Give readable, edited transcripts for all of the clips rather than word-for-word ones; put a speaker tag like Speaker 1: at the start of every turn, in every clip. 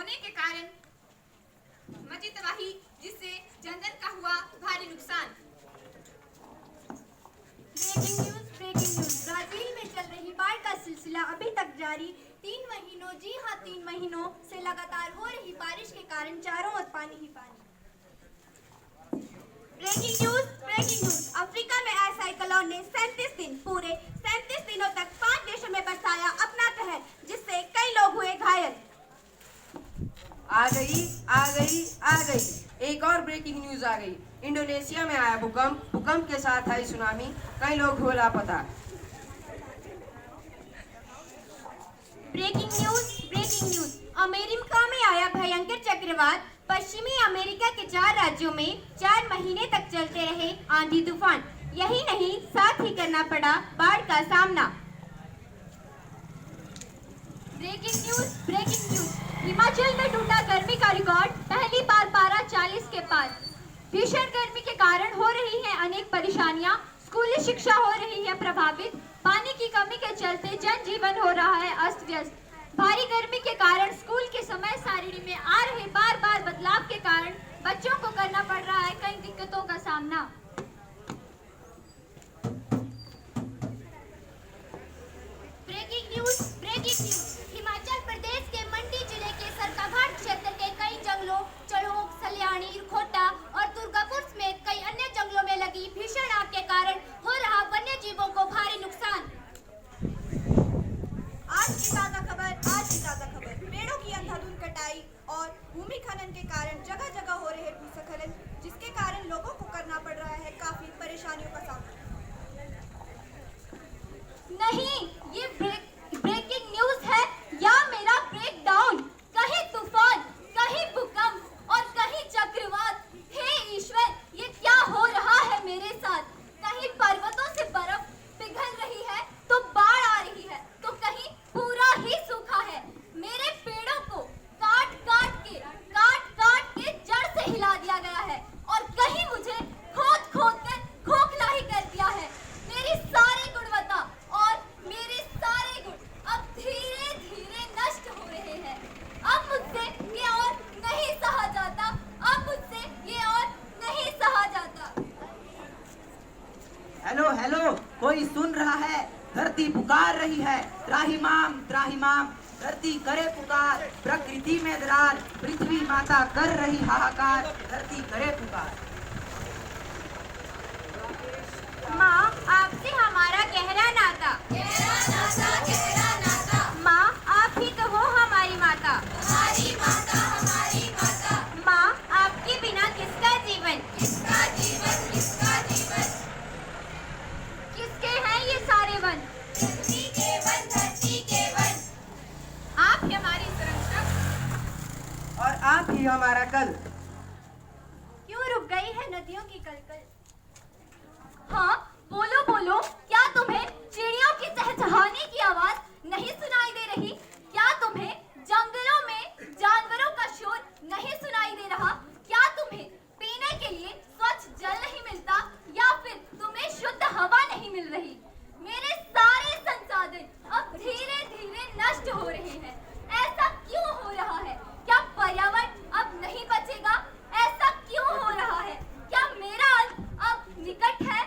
Speaker 1: होने के कारण मची तबाही, जिससे जनधन का हुआ भारी नुकसान।
Speaker 2: Breaking news, breaking news. Brazil में चल रही बाढ़ का सिलसिला अभी तक जारी। 3 महीनों, जी हाँ 3 महीनों से लगातार हो रही बारिश के कारण चारों ओर पानी ही पानी। Breaking news, breaking news. Africa में आए साइक्लोन ने 37 दिनों तक 5 देशों में बरसाया अपना कहर, जिससे कई लोग हुए घायल।
Speaker 3: आ गई एक और ब्रेकिंग न्यूज आ गई। इंडोनेशिया में आया भूकंप के साथ आई सुनामी, कई लोग हुए लापता।
Speaker 2: Breaking news. अमेरिका में आया भयंकर चक्रवात। पश्चिमी अमेरिका के 4 राज्यों में 4 महीने तक चलते रहे आंधी तूफान। यही नहीं, साथ ही करना पड़ा बाढ़ का सामना। Breaking news. हिमाचल में टूटा गर्मी का रिकॉर्ड, पहली बार पारा 40 के पार। भीषण गर्मी के कारण हो रही है अनेक परेशानियां, स्कूली शिक्षा हो रही है प्रभावित। पानी की कमी के चलते जनजीवन हो रहा है अस्त व्यस्त। भारी गर्मी के कारण स्कूल के समय सारिणी में आ रहे बार बदलाव के कारण बच्चों को करना पड़ रहा है कई दिक्कतों का सामना। Breaking news. हिमाचल प्रदेश के मंडी जिले के सरकाघाट क्षेत्र के कई जंगलों, चढ़ोक, सल्यानी, खोटा और दुर्गापुर समेत कई अन्य जंगलों में लगी भीषण आग के कारण हो रहा वन्य जीवों को भारी नुकसान। आज की ताजा खबर। पेड़ों की अंधाधुंध कटाई और भूमि खनन के कारण जगह जगह हो रहे भूस्खलन, जिसके कारण लोगों को करना पड़ रहा है काफी परेशानियों का सामना। नहीं, ये ब्रेकिंग न्यूज है या मेरा ब्रेकडाउन। कहीं तूफान, कहीं भूकंप और कहीं चक्रवात। हे ईश्वर, ये क्या हो रहा है मेरे साथ? कहीं पर्वतों से बर्फ पिघल रही है तो बाढ़ आ रही है, तो कहीं पूरा ही सूखा है। मेरे पेड़ों को काट काट के जड़ से हिला दिया गया है और कहीं मुझे खोद कर खोखला ही कर दिया है। मेरी सारी गुणवत्ता और मेरे सारे गुण अब धीरे धीरे नष्ट हो रहे हैं। अब मुझसे ये और नहीं सहा जाता।
Speaker 4: हेलो, कोई सुन रहा है? धरती पुकार रही है, त्राहिमाम। धरती करे पुकार, प्रकृति में दरार, पृथ्वी माता कर रही हाहाकार, धरती करे पुकार।
Speaker 2: माँ, आपसे हमारा गहरा नाता। माँ, आप ही तो हो हमारी माता। माँ, आपके बिना किसका जीवन? किसके हैं ये सारे वन?
Speaker 1: आप ही हमारी संरक्षक
Speaker 3: और आप ही हमारा कल।
Speaker 2: क्यों रुक गई है नदियों की कलकल? हाँ, बोलो, क्या तुम्हें चिड़ियों की चहचहाने की आवाज नहीं सुनाई दे रही? क्या तुम्हें जंगलों में जानवरों का शोर नहीं सुनाई दे रहा? क्या तुम्हें पीने के लिए स्वच्छ जल नहीं मिलता या फिर तुम्हें शुद्ध हवा नहीं मिल रही? मेरे सारे संसाधन अब धीरे धीरे नष्ट हो रहे हैं। ऐसा क्यों हो रहा है? क्या पर्यावरण अब नहीं बचेगा? ऐसा क्यों हो रहा है? क्या मेरा अंत अब निकट है?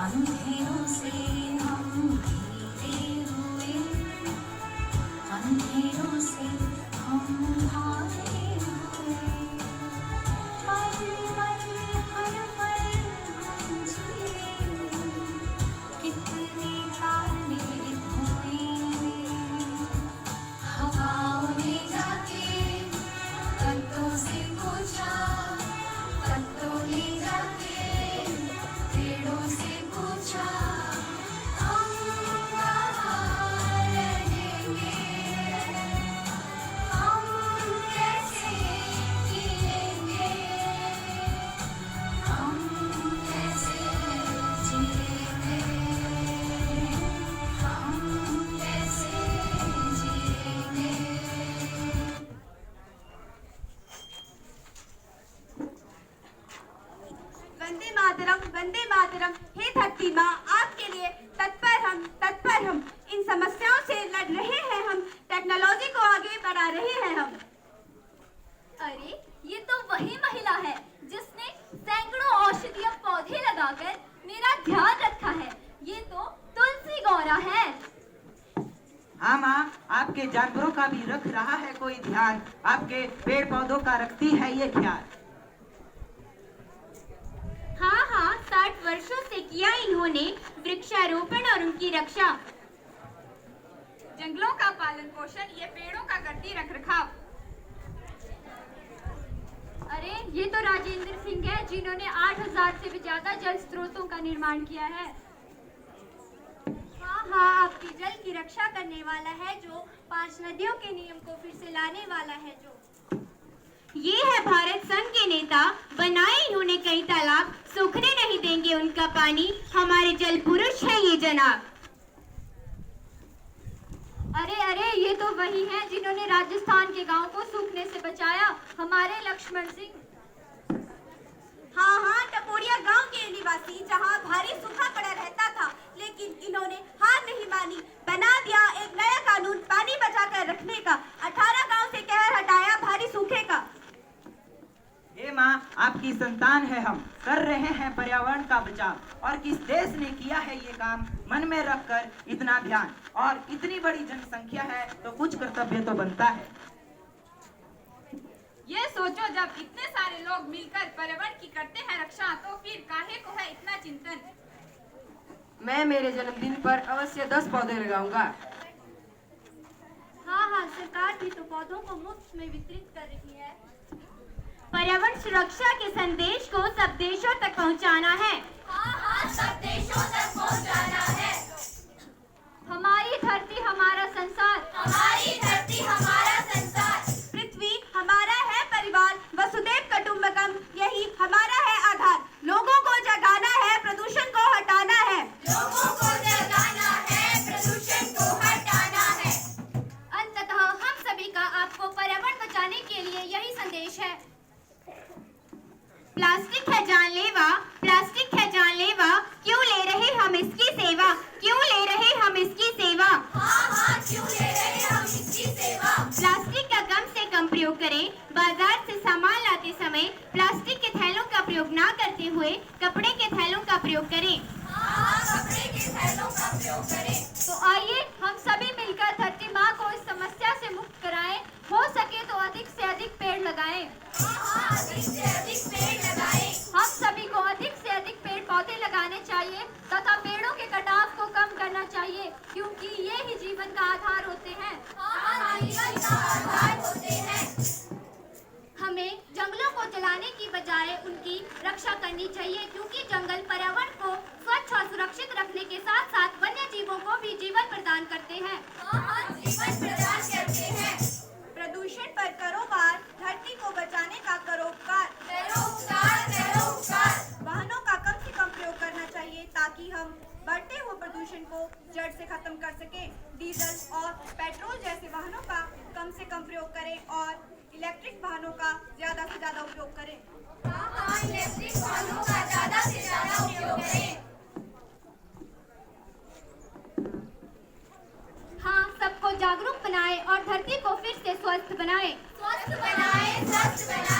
Speaker 5: अंधेरों से हम घिरे हुए, अंधेरों से हम भागे हुए, पल पल हर पल हम जिए, कितने ताने धोए, हवाओं में जाके कत्तों से पूछा, कत्तों ने जाके पेड़ों से पूछा, हम कहाँ रहेंगे, हम कैसे जिएंगे, हम कैसे जिएंगे, हम कैसे जिएंगे।
Speaker 1: वंदे मातरम। हे धरती माँ, आपके लिए तत्पर हम इन समस्याओं से लड़ रहे हैं, हम टेक्नोलॉजी को आगे बढ़ा रहे हैं हम।
Speaker 2: अरे ये तो वही महिला है जिसने सैकड़ों औषधीय पौधे लगाकर मेरा ध्यान रखा है। ये तो तुलसी गौरा है।
Speaker 4: हाँ माँ, आपके जानवरों का भी रख रहा है कोई ध्यान, आपके पेड़ पौधों का रखती है ये ख्याल।
Speaker 1: हाँ हाँ, 60 वर्षों से किया इन्होंने वृक्षारोपण और उनकी रक्षा, जंगलों का पालन पोषण, ये पेड़ों का करती रख रखाव।
Speaker 2: अरे ये तो राजेंद्र सिंह है जिन्होंने 8000 से भी ज्यादा जल स्रोतों का निर्माण किया है।
Speaker 1: हाँ हाँ, आपकी जल की रक्षा करने वाला है जो 5 नदियों के नियम को फिर से लाने वाला है जो। ये है भारत संघ के नेता, बनाए इन्होंने कई तालाब, सूखने नहीं देंगे उनका पानी, हमारे जल पुरुष है ये जनाब।
Speaker 2: अरे अरे ये तो वही हैं जिन्होंने राजस्थान के गांव को सूखने से बचाया, हमारे लक्ष्मण सिंह।
Speaker 1: हाँ हाँ, टपोरिया गांव के निवासी जहां भारी सूखा पड़ा रहता था, लेकिन इन्होंने हार नहीं मानी, बना दिया एक नया कानून पानी बचाकर रखने का, 18 गांव से कहर हटाया भारी सूखे का।
Speaker 4: हे माँ, आपकी संतान है हम, कर रहे हैं पर्यावरण का बचाव, और किस देश ने किया है ये काम मन में रखकर इतना ध्यान, और इतनी बड़ी जनसंख्या है तो कुछ कर्तव्य तो बनता है।
Speaker 1: ये सोचो, जब इतने सारे लोग मिलकर पर्यावरण की करते हैं रक्षा, तो फिर काहे को है इतना चिंतन।
Speaker 3: मैं मेरे जन्मदिन पर अवश्य 10 पौधे लगाऊंगा।
Speaker 1: हाँ हाँ, सरकार भी तो पौधों को मुफ्त में वितरित कर रही है। पर्यावरण सुरक्षा के संदेश को सब देशों तक पहुंचाना है।
Speaker 5: हाँ हाँ, सब देशों तक पहुंचाना है।
Speaker 2: हमारी धरती हमारा संसार,
Speaker 5: हमारी धरती हमारा संसार,
Speaker 1: पृथ्वी हमारा है परिवार, वसुधैव कुटुंबकम यही हमारा है आधार। लोगों को जगाना है, प्रदूषण को हटाना है।
Speaker 5: लोगों को जगाना है, प्रदूषण को हटाना है।
Speaker 2: अंततः हम सभी का आपको पर्यावरण बचाने के लिए यही संदेश है।
Speaker 1: प्लास्टिक है जानलेवा, प्लास्टिक है जानलेवा, क्यों ले रहे हम इसकी सेवा, क्यों ले रहे हम इसकी सेवा।
Speaker 5: हाँ हाँ, क्यों ले रहे हम इसकी सेवा।
Speaker 1: प्लास्टिक का कम से कम प्रयोग करें। बाजार से सामान लाते समय प्लास्टिक के थैलों का प्रयोग ना करते हुए कपड़े के थैलों का प्रयोग करें।
Speaker 5: हाँ, कपड़े के थैलों का प्रयोग करें।
Speaker 2: तो आइए हम सभी मिलकर धरती माँ को इस समस्या से मुक्त कराएं। हो सके तो अधिक से अधिक पेड़ लगाएं।
Speaker 5: हाँ, अधिक से अधिक पेड़ लगाएं।
Speaker 2: हम सभी को अधिक से अधिक पेड़ पौधे लगाने चाहिए तथा पेड़ों के कटाव को कम करना चाहिए, क्योंकि ये ही जीवन का आधार होते हैं।
Speaker 5: हाँ, जीवन का आधार होते हैं।
Speaker 2: हमें जंगलों को जलाने की बजाय उनकी रक्षा करनी चाहिए, क्योंकि जंगल पर्यावरण को स्वच्छ और सुरक्षित रखने के साथ साथ वन्य जीवों को भी जीवन प्रदान करते हैं।
Speaker 5: हाँ, जीवन प्रदान करते हैं।
Speaker 1: प्रदूषण पर करो वार, धरती को बचाने का करो उपकार।
Speaker 5: करो उपकार, करो उपकार।
Speaker 1: वाहनों का कम से कम प्रयोग करना चाहिए ताकि हम बढ़ते हुए प्रदूषण को जड़ से खत्म कर सकें। डीजल और पेट्रोल जैसे वाहनों का कम से कम प्रयोग करें और इलेक्ट्रिक वाहनों का ज्यादा से ज्यादा उपयोग करें।
Speaker 5: हाँ, इलेक्ट्रिक वाहनों का ज्यादा से ज्यादा उपयोग करें।
Speaker 2: हाँ, सबको जागरूक बनाएं और धरती को फिर से स्वस्थ बनाएं।
Speaker 5: स्वस्थ बनाएं, स्वस्थ बनाएं।